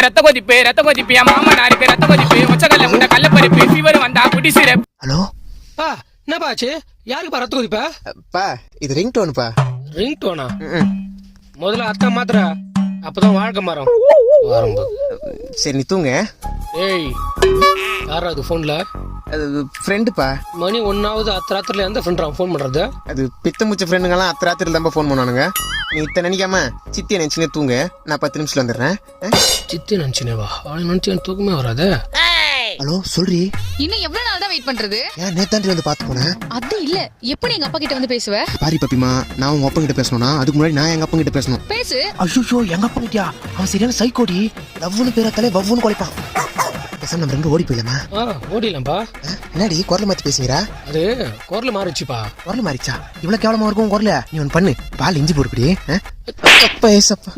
ரத்த கொதிப்பு என் மாமனாருக்கு ரத்த கொதிப்பு ஒச்சக்கல்ல முட்டை கள்ளப்பருப்பு ஃபீவர் வந்தா குடி சிரப். ஹலோ பா என்னப்பா ஆச்சு? யாருக்கு ரத்த கொதிப்பா? பா இது ரிங் டோனுப்பா. Ring Donna? முதல்ல அத்தா மாத்திர, அப்பதான் வாழ்க்கை மாறும். சரி நீ தூங்க. ஏய் யாரா அது போன்ல? அது ஃப்ரெண்டுப்பா. மணி 1 அத்தராத்திரில எந்த ஃப்ரெண்ட் ஃபோன் பண்றது? அது பித்த முச்ச ஃப்ரெண்டுங்கெல்லாம் அத்தராத்திரில தான் ஃபோன் பண்ணுவானுங்க. நீ இத்தனை நினைக்காம சித்தியை நினைச்சுனே தூங்க. நான் 10 நிமிஷத்துல வந்துடுறேன். சித்தி நினைச்சுனேவா? அவளை நினைச்சு எனக்கு தூக்கமே வராது. ஹலோ சொல்றி. இன்னும் எவ்வளவு நாள் தான் வெயிட் பண்றது? ஏன் நேத்தாண்டி வந்து பாத்து போனேன். அது இல்ல, எப்படி எங்க அப்பா கிட்ட வந்து பேசுவ? பாரி பப்பிமா, நான் உங்க அப்பா கிட்ட பேசணும்னா அதுக்கு முன்னாடி நான் எங்க அப்பா கிட்ட பேசணும். பேசு. ஐயோ எங்க அப்பா கிட்டயா? அவன் சரியான சைக்கோடி. லவ்னு பேரத்தாலே வவ்வுன்னு குலைப்பான். பேசாம நம்ம ரெண்டு ஓடி போயிடலாமா? ஓடிடலாம்ப்பா. என்னடி குரல் மாத்தி பேசுகிறா? அது குரல் மாறிச்சுப்பா. குரல் மாறிச்சா? இவ்வளவு கேவலமா இருக்கும் குரல? நீ ஒன்னு பண்ணு, பால் இஞ்சி போடுப்படி. அப்பா ஏசப்பா.